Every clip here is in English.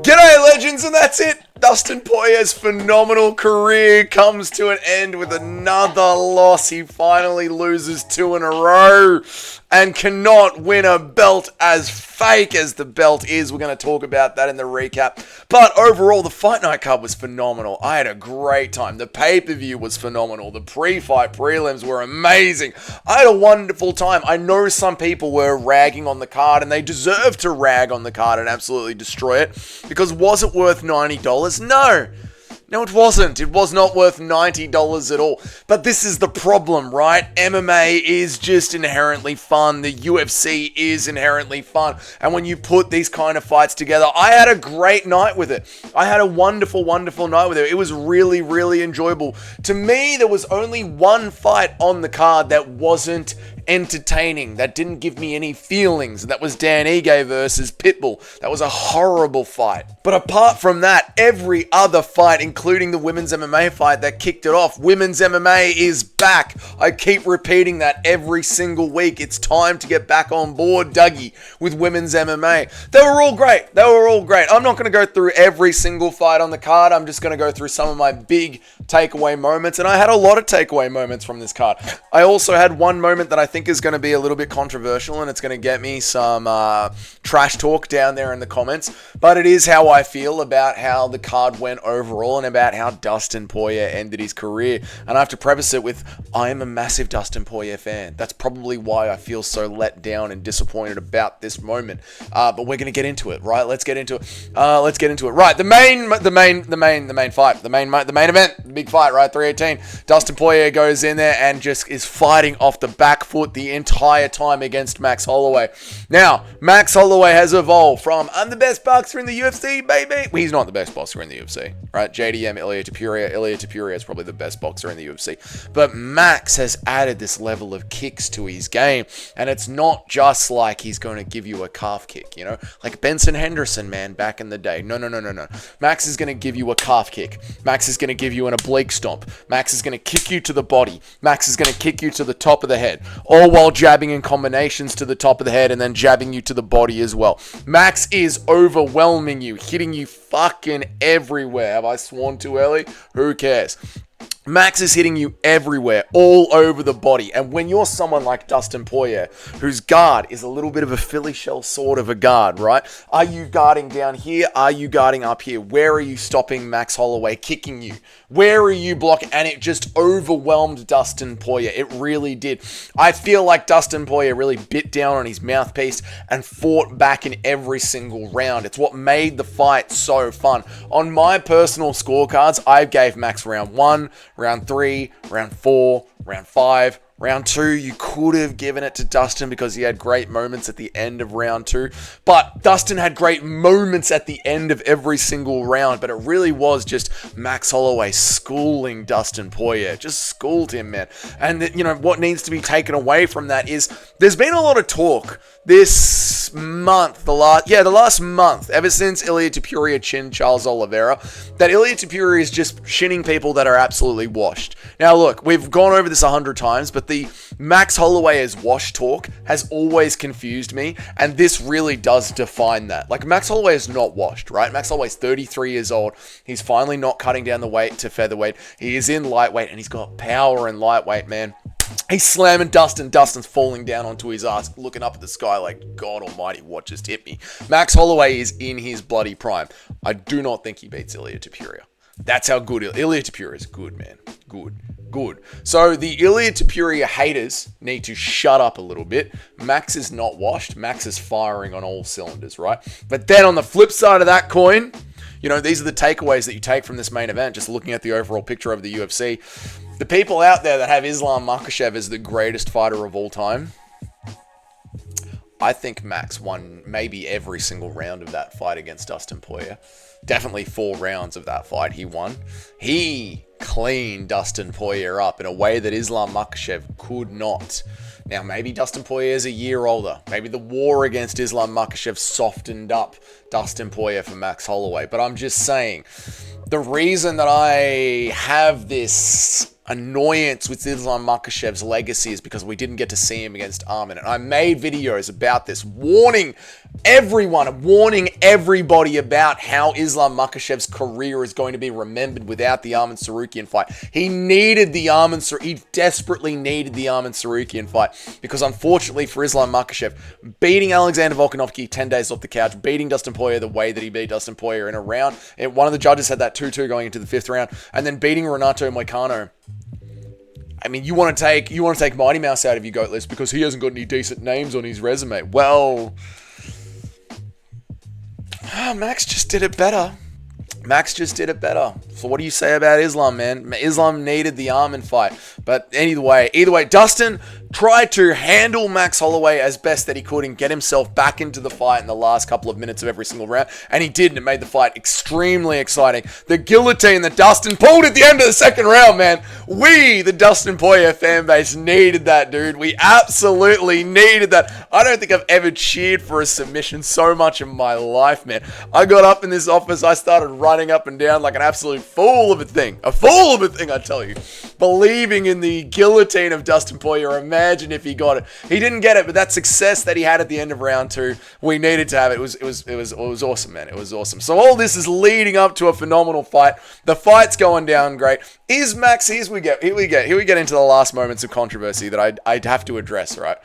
G'day, legends, and that's it. Dustin Poirier's phenomenal career comes to an end with another loss. He finally loses 2 in a row and cannot win a belt, as fake as the belt is. We're going to talk about that in the recap. But overall, the Fight Night card was phenomenal. I had a great time. The pay-per-view was phenomenal. The pre-fight prelims were amazing. I had a wonderful time. I know some people were ragging on the card, and they deserve to rag on the card and absolutely destroy it, because was it worth $90? No. No, it wasn't. It was not worth $90 at all. But this is the problem, right? MMA is just inherently fun. The UFC is inherently fun. And when you put these kind of fights together, I had a great night with it. I had a wonderful, wonderful night with it. It was really, really enjoyable. To me, there was only one fight on the card that wasn't entertaining, that didn't give me any feelings. That was Dan Ige versus Pitbull. That was a horrible fight. But apart from that, every other fight, including the women's MMA fight that kicked it off, women's MMA is back. I keep repeating that every single week. It's time to get back on board, Dougie, with women's MMA. They were all great. They were all great. I'm not going to go through every single fight on the card. I'm just going to go through some of my big takeaway moments, and I had a lot of takeaway moments from this card. I also had one moment that I think is going to be a little bit controversial, and it's going to get me some trash talk down there in the comments, but it is how I feel about how the card went overall and about how Dustin Poirier ended his career. And I have to preface it with, I am a massive Dustin Poirier fan. That's probably why I feel so let down and disappointed about this moment. But we're going to get into it, right? Let's get into it. Right, the main fight, the main event, the big fight, right? 318. Dustin Poirier goes in there and just is fighting off the back foot the entire time against Max Holloway. Now, Max Holloway has evolved from, I'm the best boxer in the UFC, baby. Well, he's not the best boxer in the UFC, right? JDM, Ilia Topuria is probably the best boxer in the UFC. But Max has added this level of kicks to his game, and it's not just like he's going to give you a calf kick, you know? Like Benson Henderson, man, back in the day. No. Max is going to give you a calf kick. Max is going to give you an oblique stomp. Max is going to kick you to the body. Max is going to kick you to the top of the head, all while jabbing in combinations to the top of the head and then jabbing you to the body as well. Max is overwhelming you, hitting you fucking everywhere. Have I sworn too early? Who cares? Max is hitting you everywhere, all over the body. And when you're someone like Dustin Poirier, whose guard is a little bit of a Philly shell sort of a guard, right? Are you guarding down here? Are you guarding up here? Where are you stopping Max Holloway kicking you? Where are you blocking? And it just overwhelmed Dustin Poirier. It really did. I feel like Dustin Poirier really bit down on his mouthpiece and fought back in every single round. It's what made the fight so fun. On my personal scorecards, I gave Max round 1, round 3, round 4, round 5, round 2, you could have given it to Dustin because he had great moments at the end of round 2. But Dustin had great moments at the end of every single round. But it really was just Max Holloway schooling Dustin Poirier. Just schooled him, man. And, what needs to be taken away from that is there's been a lot of talk this month, the last month, ever since Ilia Topuria chinned Charles Oliveira, that Ilia Topuria is just shinning people that are absolutely washed. Now, look, we've gone over this 100 times, but the Max Holloway is washed talk has always confused me, and this really does define that. Like, Max Holloway is not washed, right? Max Holloway's 33 years old. He's finally not cutting down the weight to featherweight. He is in lightweight, and he's got power in lightweight, man. He's slamming Dustin. Dustin's falling down onto his ass, looking up at the sky like, God almighty, what just hit me? Max Holloway is in his bloody prime. I do not think he beats Ilia Topuria. That's how good Ilia Topuria is. Good, man. Good. So the Ilia Topuria haters need to shut up a little bit. Max is not washed. Max is firing on all cylinders, right? But then on the flip side of that coin, these are the takeaways that you take from this main event, just looking at the overall picture of the UFC. The people out there that have Islam Makhachev as the greatest fighter of all time, I think Max won maybe every single round of that fight against Dustin Poirier. Definitely 4 rounds of that fight he won. He cleaned Dustin Poirier up in a way that Islam Makhachev could not. Now, maybe Dustin Poirier is a year older. Maybe the war against Islam Makhachev softened up Dustin Poirier for Max Holloway. But I'm just saying, the reason that I have this annoyance with Islam Makhachev's legacy is because we didn't get to see him against Armin. And I made videos about this, warning everyone, warning everybody about how Islam Makhachev's career is going to be remembered without the Armin Tsarukyan fight. He desperately needed the Armin Tsarukyan fight, because unfortunately for Islam Makhachev, beating Alexander Volkanovski 10 days off the couch, beating Dustin Poirier the way that he beat Dustin Poirier in a round, and one of the judges had that 2-2 going into the 5th round, and then beating Renato Moicano. I mean, you want to take Mighty Mouse out of your GOAT list because he hasn't got any decent names on his resume. Well, Max just did it better. So what do you say about Islam, man? Islam needed the Armin fight. But either way, Dustin tried to handle Max Holloway as best that he could and get himself back into the fight in the last couple of minutes of every single round. And he did, and it made the fight extremely exciting. The guillotine that Dustin pulled at the end of the 2nd round, man. We, the Dustin Poirier fan base, needed that, dude. We absolutely needed that. I don't think I've ever cheered for a submission so much in my life, man. I got up in this office, I started running up and down like an absolute fool of a thing. A fool of a thing, I tell you. Believing in the guillotine of Dustin Poirier. Imagine if he got it. He didn't get it, but that success that he had at the end of round 2, we needed to have it. It was awesome, man. It was awesome. So all this is leading up to a phenomenal fight. The fight's going down great. Is Max, here we get into the last moments of controversy that I'd have to address, right?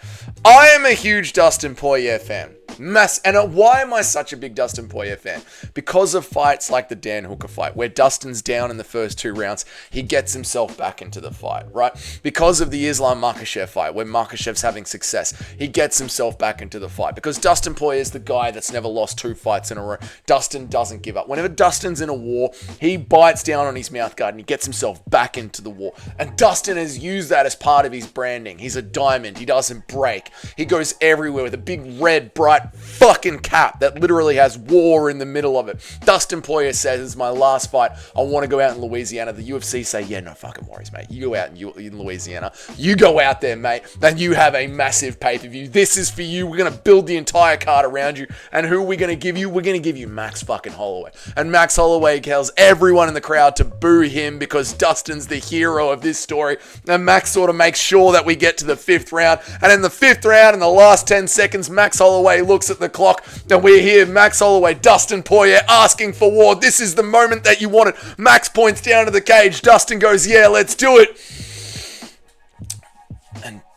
I am a huge Dustin Poirier fan. And why am I such a big Dustin Poirier fan? Because of fights like the Dan Hooker fight, where Dustin's down in the first 2 rounds, he gets himself back into the fight, right? Because of the Islam Makhachev fight, where Makhachev's having success, he gets himself back into the fight. Because Dustin Poirier is the guy that's never lost 2 fights in a row. Dustin doesn't give up. Whenever Dustin's in a war, he bites down on his mouthguard and he gets himself back into the war. And Dustin has used that as part of his branding. He's a diamond. He doesn't break. He goes everywhere with a big red, bright fucking cap that literally has war in the middle of it. Dustin Poirier says, "It's my last fight. I want to go out in Louisiana." The UFC say, "Yeah, no fucking worries, mate. You go out in Louisiana. You go out there, mate, and you have a massive pay-per-view. This is for you. We're going to build the entire card around you. And who are we going to give you? We're going to give you Max fucking Holloway." And Max Holloway tells everyone in the crowd to boo him because Dustin's the hero of this story. And Max sort of makes sure that we get to the 5th round. And in the 5th round, in the last 10 seconds, Max Holloway looks at the clock, and we hear Max Holloway, Dustin Poirier asking for war. This is the moment that you wanted. Max points down to the cage. Dustin goes, "Yeah, let's do it."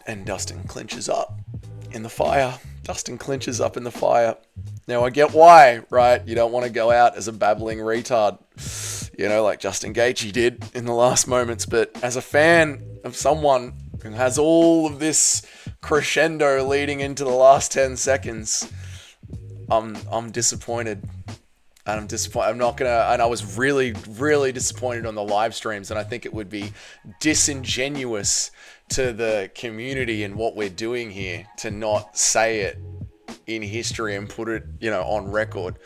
And Dustin clinches up in the fire. Now, I get why, right? You don't want to go out as a babbling retard, like Justin Gaethje did in the last moments. But as a fan of someone who has all of this crescendo leading into the last 10 seconds, I'm disappointed. And I'm disappointed. And I was really, really disappointed on the live streams. And I think it would be disingenuous to the community and what we're doing here to not say it in history and put it, on record.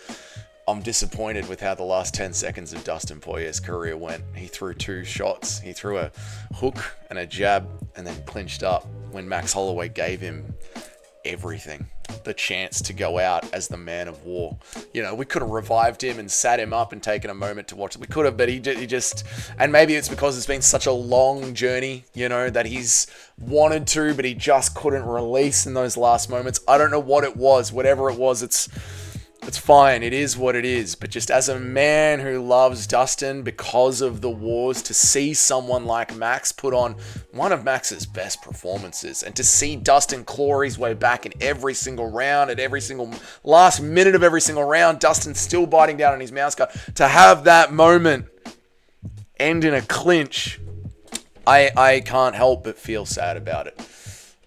I'm disappointed with how the last 10 seconds of Dustin Poirier's career went. He threw 2 shots. He threw a hook and a jab and then clinched up when Max Holloway gave him everything. The chance to go out as the man of war. We could have revived him and sat him up and taken a moment to watch it. We could have, but he just, and maybe it's because it's been such a long journey, that he's wanted to, but he just couldn't release in those last moments. I don't know what it was. Whatever it was, it's fine. It is what it is. But just as a man who loves Dustin because of the wars, to see someone like Max put on one of Max's best performances, and to see Dustin claw his way back in every single round, at every single last minute of every single round, Dustin still biting down on his mouse guard, to have that moment end in a clinch, I can't help but feel sad about it.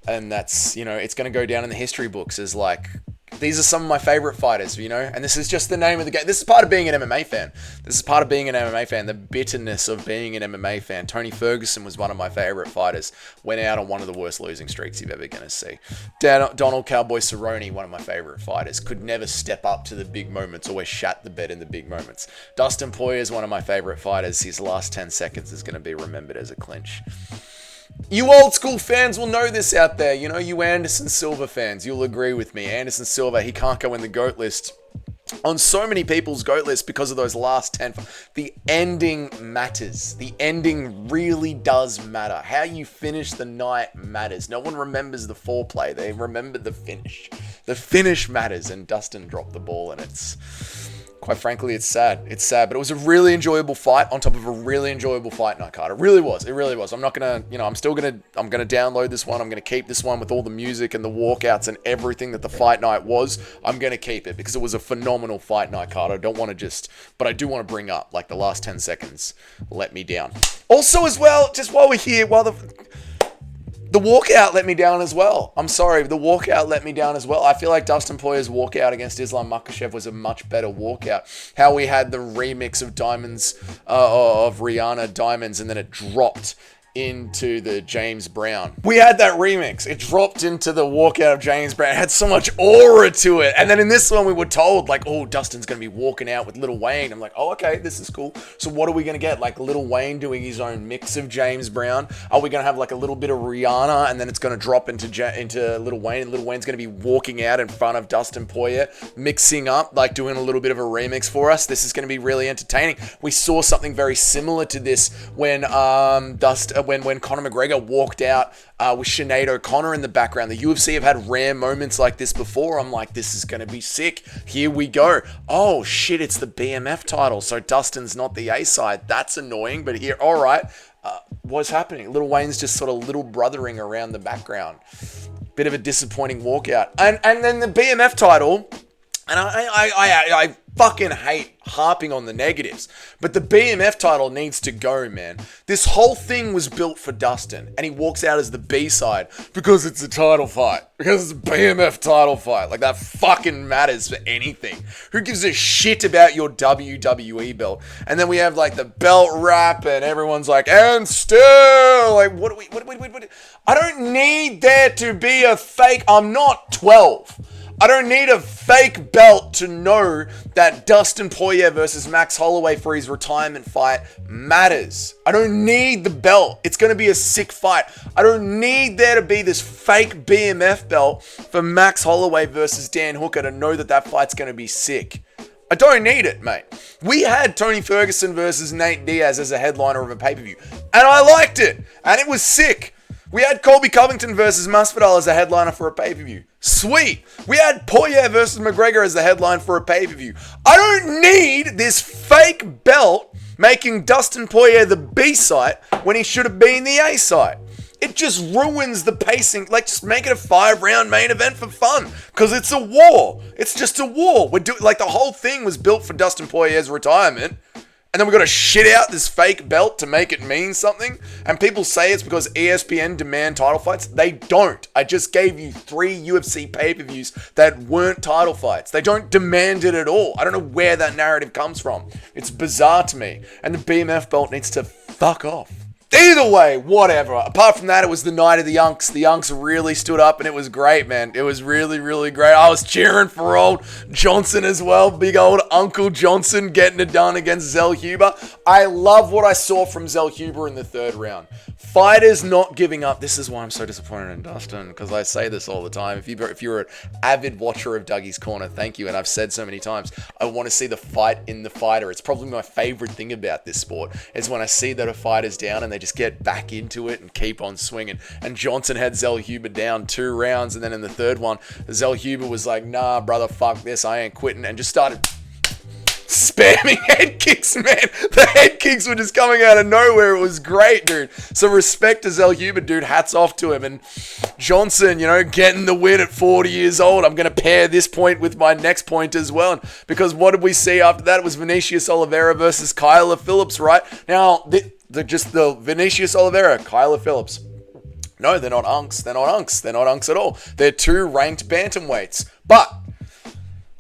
And that's, it's going to go down in the history books as like, these are some of my favorite fighters, and this is just the name of the game. This is part of being an MMA fan. The bitterness of being an MMA fan. Tony Ferguson was one of my favorite fighters. Went out on one of the worst losing streaks you're ever going to see. Donald Cowboy Cerrone, one of my favorite fighters. Could never step up to the big moments, always shat the bed in the big moments. Dustin Poirier is one of my favorite fighters. His last 10 seconds is going to be remembered as a clinch. You old school fans will know this out there. You Anderson Silva fans, you'll agree with me. Anderson Silva, he can't go in the GOAT list on so many people's GOAT list because of those last 10. The ending matters. The ending really does matter. How you finish the night matters. No one remembers the foreplay. They remember the finish. The finish matters, and Dustin dropped the ball, and it's... Quite frankly, it's sad. It's sad, but it was a really enjoyable fight on top of a really enjoyable fight night card. It really was. It really was. I'm not gonna, I'm gonna download this one. I'm gonna keep this one with all the music and the walkouts and everything that the fight night was. I'm gonna keep it because it was a phenomenal fight night card. I don't want to but I do want to bring up, like, the last 10 seconds let me down. Also, as well, just while we're here, the walkout let me down as well. I'm sorry, the walkout let me down as well. I feel like Dustin Poirier's walkout against Islam Makhachev was a much better walkout. How we had the remix of Diamonds, of Rihanna Diamonds, and then it dropped into the James Brown. We had that remix. It dropped into the walkout of James Brown. It had so much aura to it. And then in this one, we were told, like, oh, Dustin's going to be walking out with Lil Wayne. I'm like, oh, okay, this is cool. So what are we going to get? Like, Lil Wayne doing his own mix of James Brown? Are we going to have, like, a little bit of Rihanna, and then it's going to drop into Lil Wayne, and Lil Wayne's going to be walking out in front of Dustin Poirier, mixing up, like, doing a little bit of a remix for us? This is going to be really entertaining. We saw something very similar to this when when Conor McGregor walked out with Sinead O'Connor in the background. The UFC have had rare moments like this before. I'm like, this is going to be sick. Here we go. Oh, shit, it's the BMF title. So Dustin's not the A side. That's annoying, but here, all right. What's happening? Lil Wayne's just sort of little brothering around the background. Bit of a disappointing walkout. And then the BMF title, and I fucking hate harping on the negatives, but the BMF title needs to go, man. This whole thing was built for Dustin, and he walks out as the B-side because it's a title fight. Because it's a BMF title fight. Like, that fucking matters for anything. Who gives a shit about your WWE belt? And then we have, like, the belt wrap, and everyone's like, and still, like, what? I don't need there to be a fake. I'm not 12. I don't need a fake belt to know that Dustin Poirier versus Max Holloway for his retirement fight matters. I don't need the belt. It's going to be a sick fight. I don't need there to be this fake BMF belt for Max Holloway versus Dan Hooker to know that that fight's going to be sick. I don't need it, mate. We had Tony Ferguson versus Nate Diaz as a headliner of a pay-per-view, and I liked it, and it was sick. We had Colby Covington versus Masvidal as a headliner for a pay-per-view. Sweet. We had Poirier versus McGregor as the headline for a pay-per-view. I don't need this fake belt making Dustin Poirier the B-side when he should have been the A-side. It just ruins the pacing. Like, just make it a 5-round main event for fun. Because it's a war. It's just a war. Like, the whole thing was built for Dustin Poirier's retirement. And then we got to shit out this fake belt to make it mean something. And people say it's because ESPN demand title fights. They don't. I just gave you 3 UFC pay-per-views that weren't title fights. They don't demand it at all. I don't know where that narrative comes from. It's bizarre to me. And the BMF belt needs to fuck off. Either way, whatever. Apart from that, it was the night of the Unks. The Unks really stood up, and it was great, man. It was really, really great. I was cheering for old Johnson as well. Big old Uncle Johnson getting it done against Zell Huber. I love what I saw from Zell Huber in the 3rd round. Fighters not giving up. This is why I'm so disappointed in Dustin, because I say this all the time. If you're an avid watcher of Dougie's Corner, thank you. And I've said so many times, I want to see the fight in the fighter. It's probably my favorite thing about this sport, is when I see that a fighter's down and they just get back into it and keep on swinging. And Johnson had Zell Huber down 2 rounds, and then in the 3rd one, Zell Huber was like, nah, brother, fuck this, I ain't quitting, and just started spamming head kicks, man. The head kicks were just coming out of nowhere. It was great, dude. So respect to Zell Huber, dude. Hats off to him. And Johnson, getting the win at 40 years old. I'm going to pair this point with my next point as well. Because what did we see after that? It was Vinicius Oliveira versus Kyler Phillips, right? Now, the Vinicius Oliveira, Kyler Phillips. No, they're not unks. They're not unks. They're not unks at all. They're 2 ranked bantamweights. But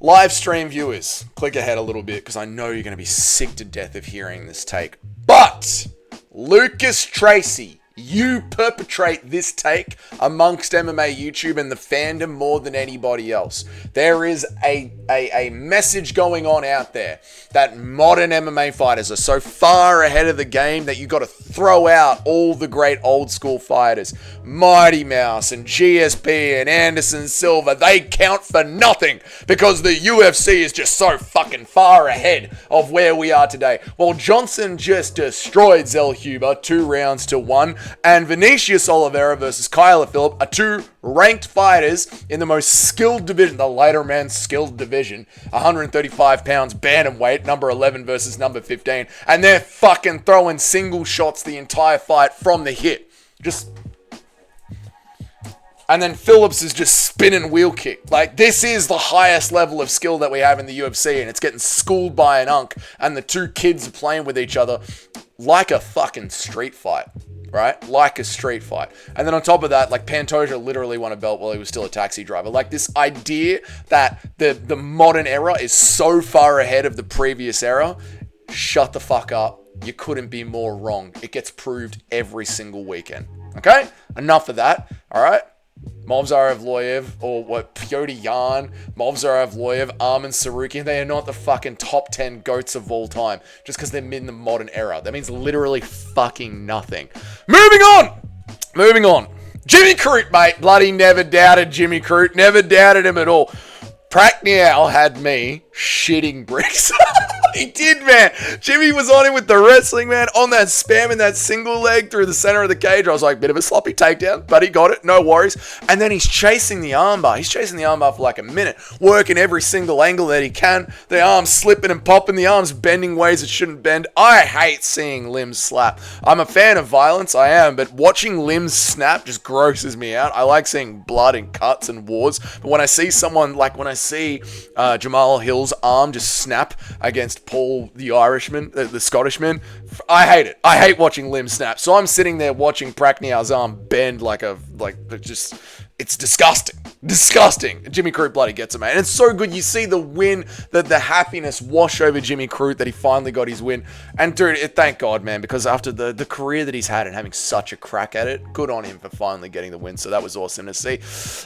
live stream viewers, click ahead a little bit because I know you're going to be sick to death of hearing this take. But Lucas Tracy You perpetrate this take amongst MMA YouTube and the fandom more than anybody else. There is a message going on out there that modern MMA fighters are so far ahead of the game that you got to throw out all the great old school fighters. Mighty Mouse and GSP and Anderson Silva, they count for nothing because the UFC is just so fucking far ahead of where we are today. Well, Johnson just destroyed Zell Huber 2 rounds to 1. And Vinicius Oliveira versus Kyler Phillip are 2 ranked fighters in the most skilled division, the lighter man skilled division. 135 pounds bantamweight, number 11 versus number 15. And they're fucking throwing single shots the entire fight from the hip. And then Phillips is just spinning wheel kick. Like, this is the highest level of skill that we have in the UFC, and it's getting schooled by an unk, and the 2 kids are playing with each other like a fucking street fight. Right? Like a street fight. And then on top of that, like, Pantoja literally won a belt while he was still a taxi driver. Like, this idea that the modern era is so far ahead of the previous era, shut the fuck up. You couldn't be more wrong. It gets proved every single weekend. Okay? Enough of that. All right? Movsar Evloev, or what, Piotr Yan, Movsar Evloev, Arman Sarukian, they are not the fucking top 10 GOATs of all time just because they're in the modern era. That means literally fucking nothing. Moving on. Jimmy Crute, mate. Bloody never doubted Jimmy Crute. Never doubted him at all. Prackniel had me shitting bricks. He did, man. Jimmy was on him with the wrestling, man, on that spam and that single leg through the center of the cage. I was like, bit of a sloppy takedown, but he got it. No worries. And then he's chasing the armbar. He's chasing the armbar for like a minute, working every single angle that he can. The arms slipping and popping, the arms bending ways it shouldn't bend. I hate seeing limbs slap. I'm a fan of violence, I am, but watching limbs snap just grosses me out. I like seeing blood and cuts and wars, but when I see someone, like when I see Jamal Hill's arm just snap against Paul the Irishman, the Scottishman, I hate it. I hate watching limbs snap. So I'm sitting there watching Prackniel's arm bend it's disgusting. Disgusting. Jimmy Crute bloody gets it, mate. And it's so good. You see the win, the happiness wash over Jimmy Crute that he finally got his win. And dude, thank God, man, because after the career that he's had and having such a crack at it, good on him for finally getting the win. So that was awesome to see.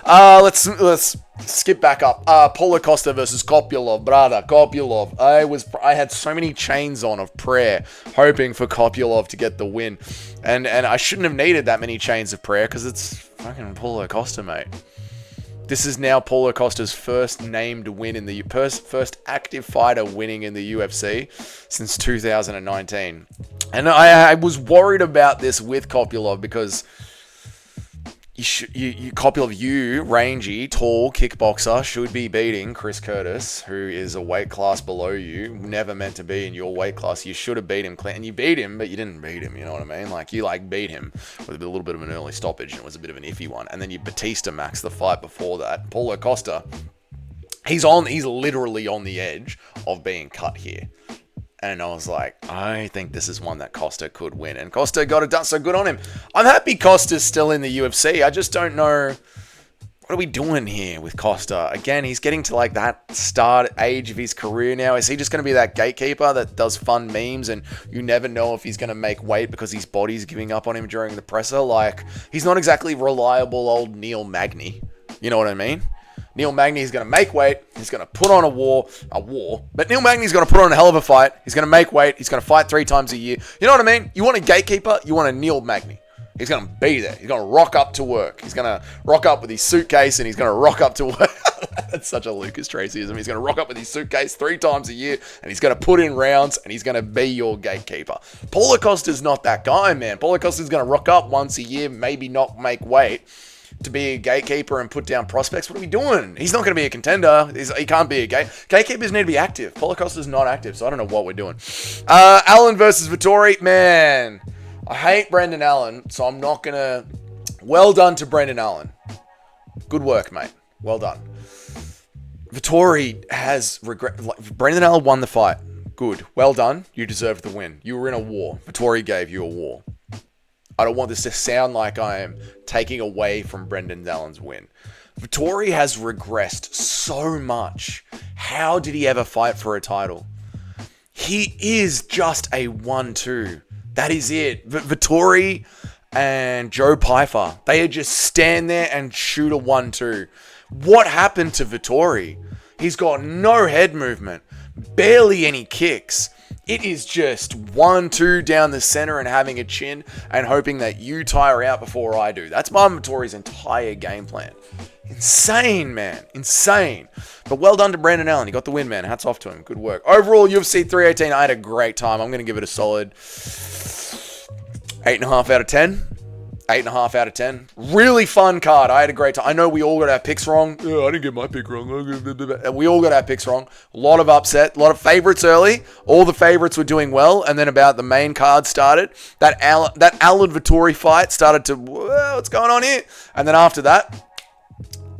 Let's skip back up. Paulo Costa versus Kopylov, brother. Kopylov. I had so many chains on of prayer, hoping for Kopylov to get the win. And I shouldn't have needed that many chains of prayer because it's fucking Paulo Costa, mate. This is now Paulo Costa's first named win in the first active fighter winning in the UFC since 2019. And I was worried about this with Kopylov because Kopylov, rangy, tall kickboxer, should be beating Chris Curtis, who is a weight class below you, never meant to be in your weight class. You should have beat him, and you beat him, but you didn't beat him, you know what I mean? Like, you beat him with a little bit of an early stoppage, and it was a bit of an iffy one, and then you Batista Max the fight before that. Paulo Costa, he's literally on the edge of being cut here. And I was like, I think this is one that Costa could win. And Costa got it done, so good on him. I'm happy Costa's still in the UFC. I just don't know, what are we doing here with Costa? Again, he's getting to like that start age of his career now. Is he just going to be that gatekeeper that does fun memes and you never know if he's going to make weight because his body's giving up on him during the presser? Like, he's not exactly reliable old Neil Magny. You know what I mean? Neil Magny is going to make weight. He's going to put on a war. But Neil Magny's going to put on a hell of a fight. He's going to make weight. He's going to fight 3 times a year. You know what I mean? You want a gatekeeper? You want a Neil Magny. He's going to be there. He's going to rock up to work. He's going to rock up with his suitcase and he's going to rock up to work. That's such a Lucas Tracyism. He's going to rock up with his suitcase 3 times a year and he's going to put in rounds and he's going to be your gatekeeper. Paulo Costa's not that guy, man. Paulo Costa's going to rock up once a year, maybe not make weight, to be a gatekeeper and put down prospects. What are we doing? He's not going to be a contender. He can't be a gatekeepers need to be active. Paulo Costa's not active, so I don't know what we're doing. Allen versus Vettori. Man, I hate Brendan Allen, so I'm not going to... Well done to Brendan Allen. Good work, mate. Well done. Vettori has regret... Brendan Allen won the fight. Good. Well done. You deserve the win. You were in a war. Vettori gave you a war. I don't want this to sound like I am taking away from Brendan Allen's win. Vettori has regressed so much. How did he ever fight for a title? He is just a 1-2. That is it. Vettori, and Joe Pyfer. They just stand there and shoot a 1-2. What happened to Vettori? He's got no head movement, barely any kicks. It is just 1-2 down the center and having a chin and hoping that you tire out before I do. That's Marvin Vettori's entire game plan. Insane, man. Insane. But well done to Brandon Allen. He got the win, man. Hats off to him. Good work. Overall, UFC 318, I had a great time. I'm going to give it a solid 8.5 out of 10. 8.5 out of 10. Really fun card. I had a great time. I know we all got our picks wrong. Yeah, I didn't get my pick wrong. We all got our picks wrong. A lot of upset. A lot of favorites early. All the favorites were doing well. And then about the main card started, that Allen Vettori fight started to, what's going on here? And then after that,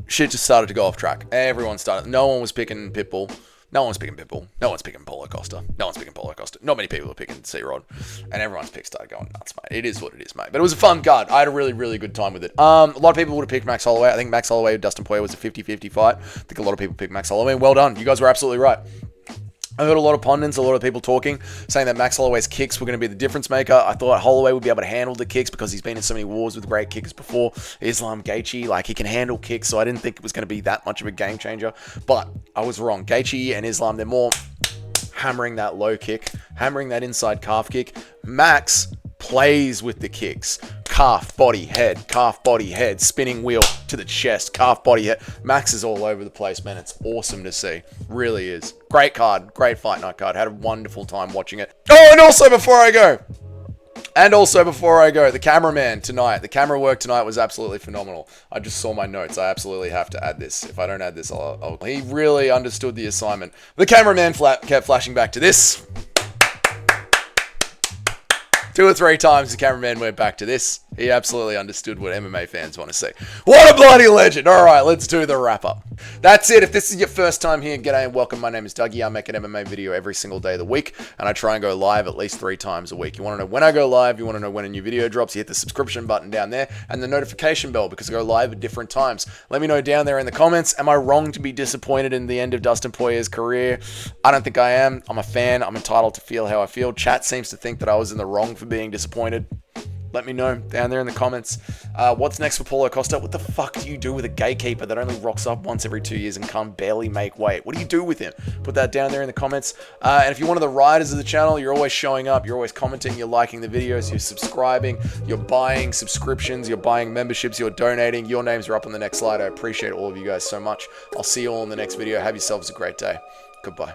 shit just started to go off track. Everyone started. No one was picking Pitbull. No one's picking Pitbull. No one's picking Paulo Costa. No one's picking Paulo Costa. Not many people are picking C-Rod. And everyone's picks started going nuts, mate. It is what it is, mate. But it was a fun card. I had a really, really good time with it. A lot of people would have picked Max Holloway. I think Max Holloway with Dustin Poirier was a 50-50 fight. I think a lot of people picked Max Holloway. Well done. You guys were absolutely right. I heard a lot of pundits, a lot of people talking, saying that Max Holloway's kicks were going to be the difference maker. I thought Holloway would be able to handle the kicks because he's been in so many wars with great kickers before. Islam Gaethje, like, he can handle kicks, so I didn't think it was going to be that much of a game changer. But I was wrong. Gaethje and Islam, they're more hammering that low kick, hammering that inside calf kick. Max plays with the kicks. Calf, body, head, spinning wheel to the chest, calf, body, head. Max is all over the place, man. It's awesome to see. Really is. Great card. Great fight night card. Had a wonderful time watching it. Oh, and also before I go, the cameraman tonight, the camera work tonight was absolutely phenomenal. I just saw my notes. I absolutely have to add this. If I don't add this, he really understood the assignment. The cameraman kept flashing back to this. 2 or 3 times the cameraman went back to this. He absolutely understood what MMA fans want to see. What a bloody legend. All right, let's do the wrap-up. That's it. If this is your first time here, g'day and welcome. My name is Dougie. I make an MMA video every single day of the week, and I try and go live at least 3 times a week. You want to know when I go live, you want to know when a new video drops, you hit the subscription button down there and the notification bell because I go live at different times. Let me know down there in the comments, am I wrong to be disappointed in the end of Dustin Poirier's career? I don't think I am. I'm a fan. I'm entitled to feel how I feel. Chat seems to think that I was in the wrong for being disappointed. Let me know down there in the comments. What's next for Paulo Costa? What the fuck do you do with a gatekeeper that only rocks up once every 2 years and can't barely make weight? What do you do with him? Put that down there in the comments. And if you're one of the riders of the channel, you're always showing up, you're always commenting, you're liking the videos, you're subscribing, you're buying subscriptions, you're buying memberships, you're donating. Your names are up on the next slide. I appreciate all of you guys so much. I'll see you all in the next video. Have yourselves a great day. Goodbye.